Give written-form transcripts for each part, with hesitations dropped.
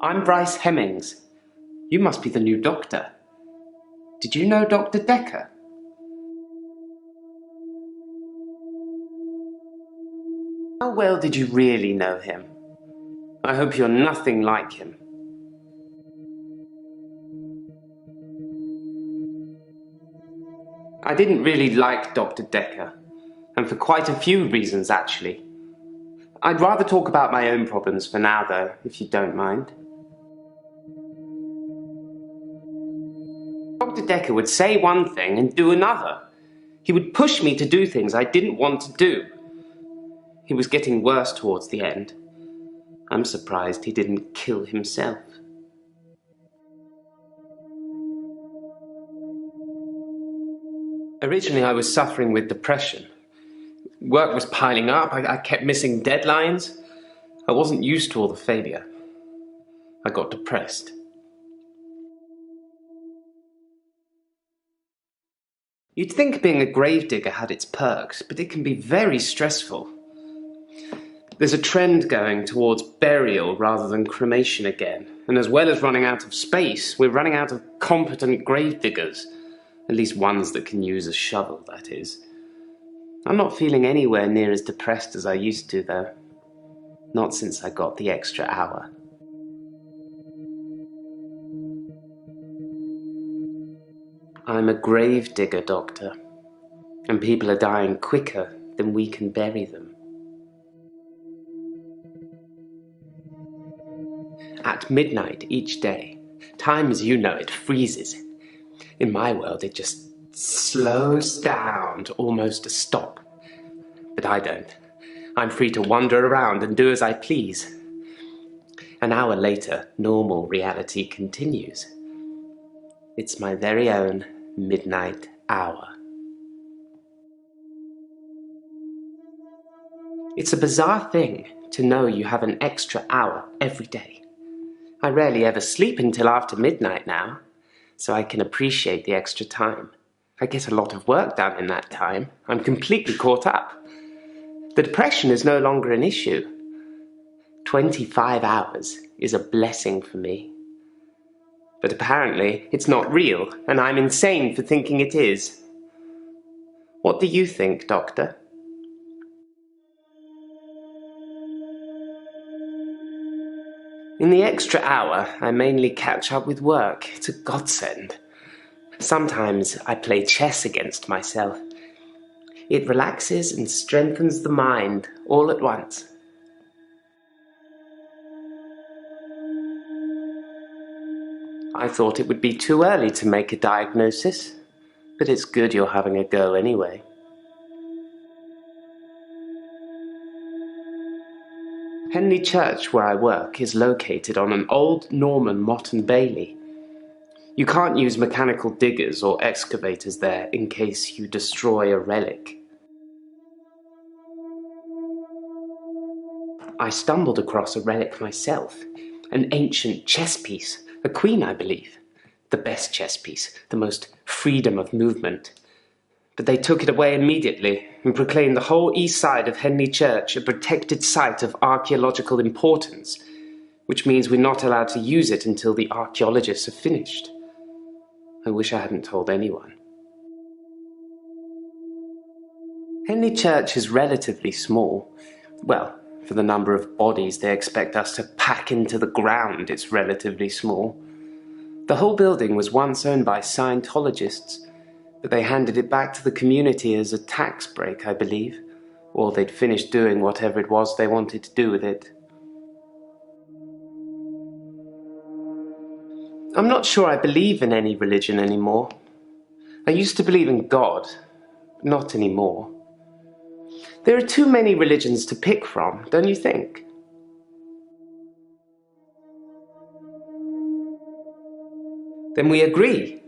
I'm Bryce Hemmings. You must be the new doctor. Did you know Dr. Dekker? How well did you really know him? I hope you're nothing like him. I didn't really like Dr. Dekker, and for quite a few reasons actually. I'd rather talk about my own problems for now though, if you don't mind. Dr. Dekker would say one thing and do another. He would push me to do things I didn't want to do. He was getting worse towards the end. I'm surprised he didn't kill himself. Originally I was suffering with depression. Work was piling up, I kept missing deadlines. I wasn't used to all the failure. I got depressed. You'd think being a gravedigger had its perks, but it can be very stressful. There's a trend going towards burial rather than cremation again, and as well as running out of space, we're running out of competent gravediggers. At least ones that can use a shovel, that is. I'm not feeling anywhere near as depressed as I used to, though. Not since I got the extra hour. I'm a gravedigger, Doctor, and people are dying quicker than we can bury them. At midnight each day, time as you know it freezes. In my world, it just slows down to almost a stop. But I don't. I'm free to wander around and do as I please. An hour later, normal reality continues. It's my very own midnight hour. It's a bizarre thing to know you have an extra hour every day. I rarely ever sleep until after midnight now, so I can appreciate the extra time. I get a lot of work done in that time. I'm completely caught up. The depression is no longer an issue. 25 hours is a blessing for me. But apparently it's not real, and I'm insane for thinking it is. What do you think, Doctor? In the extra hour, I mainly catch up with work. It's a godsend. Sometimes I play chess against myself. It relaxes and strengthens the mind all at once. I thought it would be too early to make a diagnosis, but it's good you're having a go anyway. Henley Church, where I work, is located on an old Norman motte and bailey. You can't use mechanical diggers or excavators there in case you destroy a relic. I stumbled across a relic myself, an ancient chess piece, a queen, I believe. The best chess piece, the most freedom of movement. But they took it away immediately and proclaimed the whole east side of Henley Church a protected site of archaeological importance, which means we're not allowed to use it until the archaeologists have finished. I wish I hadn't told anyone. Henley Church is relatively small. Well, for the number of bodies they expect us to pack into the ground, it's relatively small. The whole building was once owned by Scientologists, but they handed it back to the community as a tax break, I believe, or they'd finished doing whatever it was they wanted to do with it. I'm not sure I believe in any religion anymore. I used to believe in God, but not anymore. There are too many religions to pick from, don't you think? Then we agree.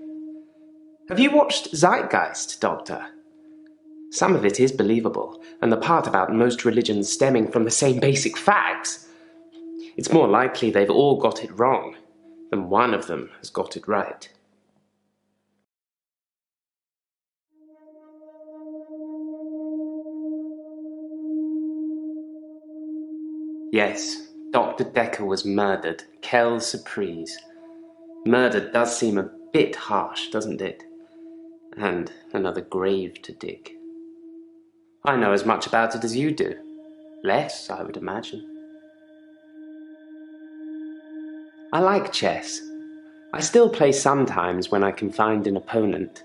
Have you watched Zeitgeist, Doctor? Some of it is believable, and the part about most religions stemming from the same basic facts. It's more likely they've all got it wrong than one of them has got it right. Yes, Dr. Dekker was murdered. Quelle surprise. Murder does seem a bit harsh, doesn't it? And another grave to dig. I know as much about it as you do. Less, I would imagine. I like chess. I still play sometimes when I can find an opponent.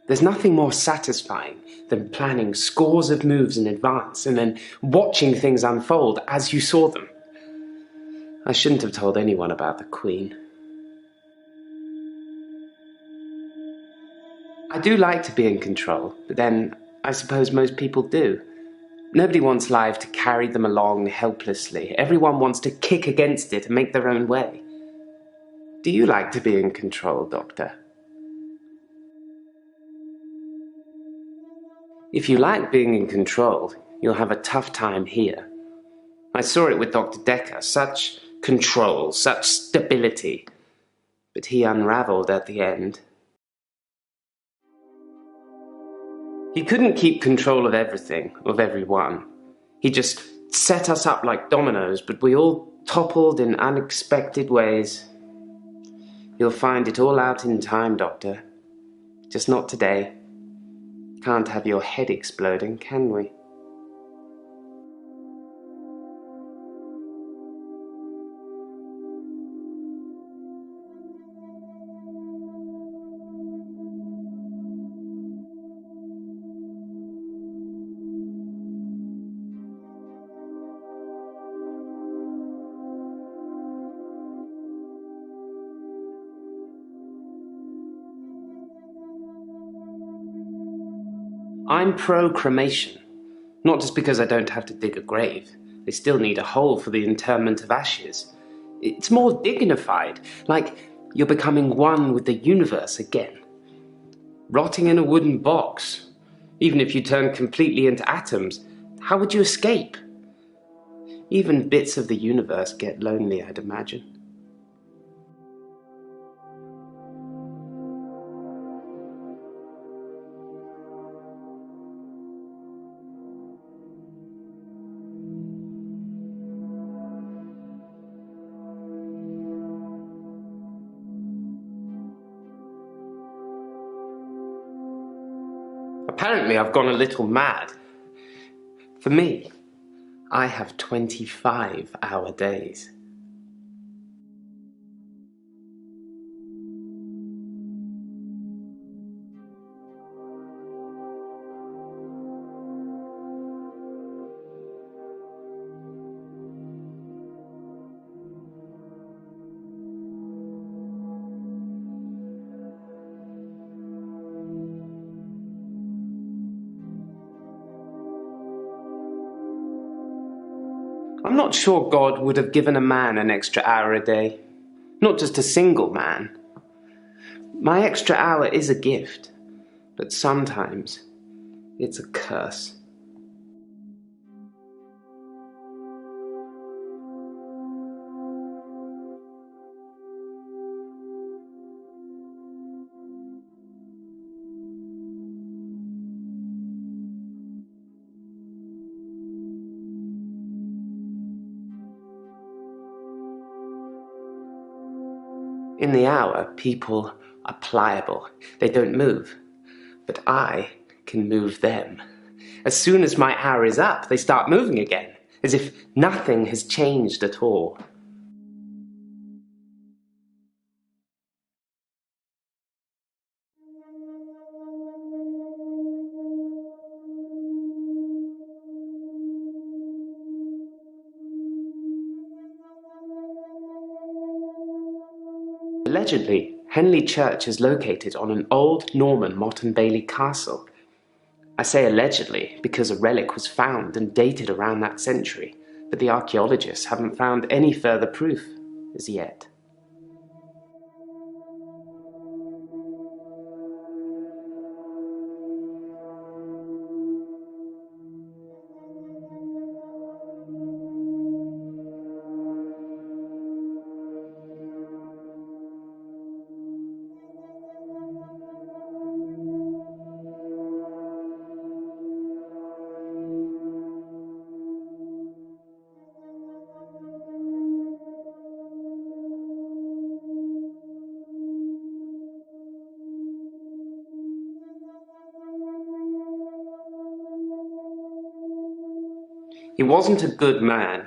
There's nothing more satisfying than planning scores of moves in advance and then watching things unfold as you saw them. I shouldn't have told anyone about the Queen. I do like to be in control, but then I suppose most people do. Nobody wants life to carry them along helplessly. Everyone wants to kick against it and make their own way. Do you like to be in control, Doctor? If you like being in control, you'll have a tough time here. I saw it with Dr. Dekker. Such control, such stability. But he unraveled at the end. He couldn't keep control of everything, of everyone. He just set us up like dominoes, but we all toppled in unexpected ways. You'll find it all out in time, Doctor. Just not today. Can't have your head exploding, can we? I'm pro-cremation. Not just because I don't have to dig a grave. They still need a hole for the interment of ashes. It's more dignified, like you're becoming one with the universe again. Rotting in a wooden box, even if you turn completely into atoms, how would you escape? Even bits of the universe get lonely, I'd imagine. Apparently I've gone a little mad. For me, I have 25-hour days. I'm not sure God would have given a man an extra hour a day. Not just a single man. My extra hour is a gift, but sometimes it's a curse. In the hour, people are pliable. They don't move. But I can move them. As soon as my hour is up, they start moving again, as if nothing has changed at all. Allegedly, Henley Church is located on an old Norman Motte and Bailey castle. I say allegedly because a relic was found and dated around that century, but the archaeologists haven't found any further proof as yet. He wasn't a good man.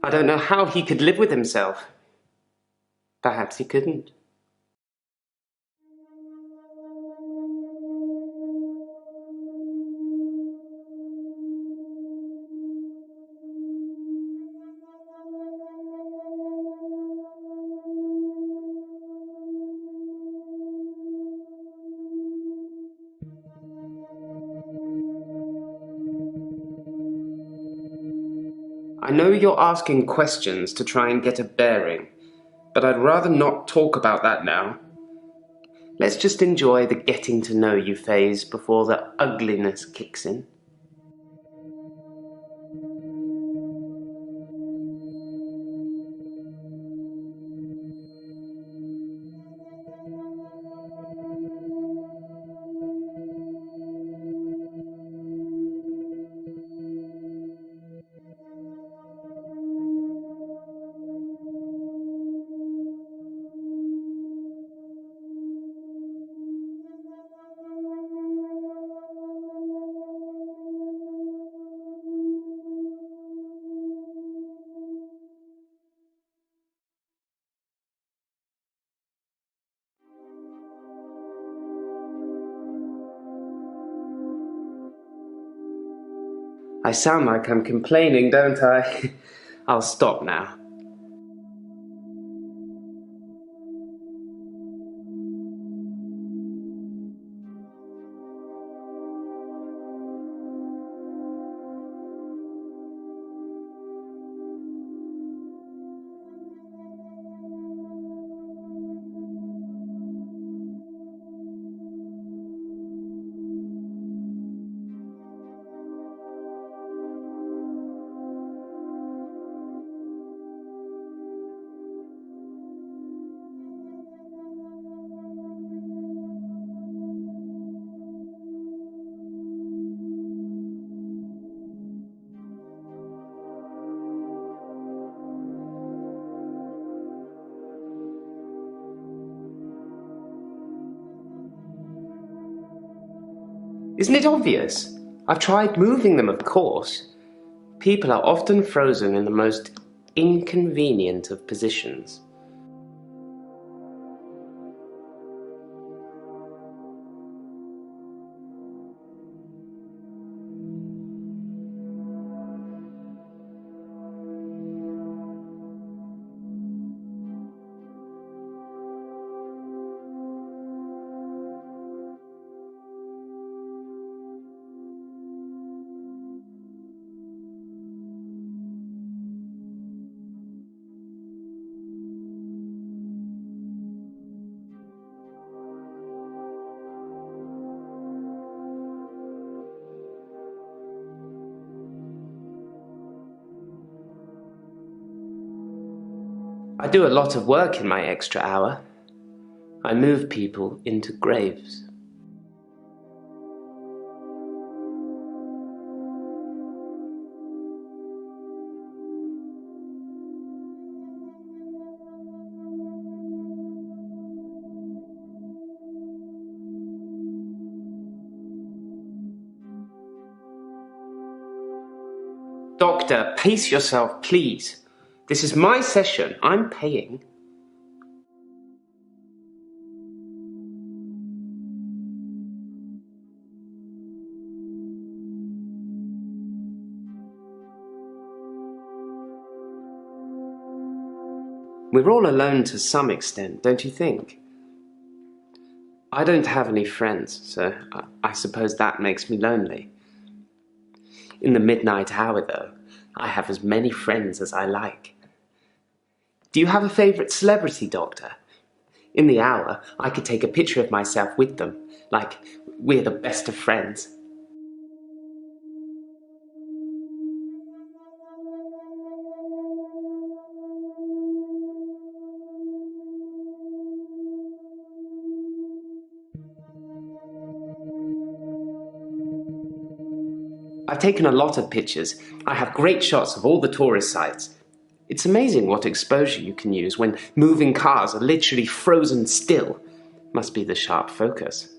I don't know how he could live with himself. Perhaps he couldn't. I know you're asking questions to try and get a bearing, but I'd rather not talk about that now. Let's just enjoy the getting to know you phase before the ugliness kicks in. I sound like I'm complaining, don't I? I'll stop now. Isn't it obvious? I've tried moving them, of course. People are often frozen in the most inconvenient of positions. I do a lot of work in my extra hour. I move people into graves. Doctor, pace yourself, please. This is my session. I'm paying. We're all alone to some extent, don't you think? I don't have any friends, so I suppose that makes me lonely. In the midnight hour, though, I have as many friends as I like. Do you have a favourite celebrity, Doctor? In the hour, I could take a picture of myself with them, like we're the best of friends. I've taken a lot of pictures. I have great shots of all the tourist sites. It's amazing what exposure you can use when moving cars are literally frozen still. Must be the sharp focus.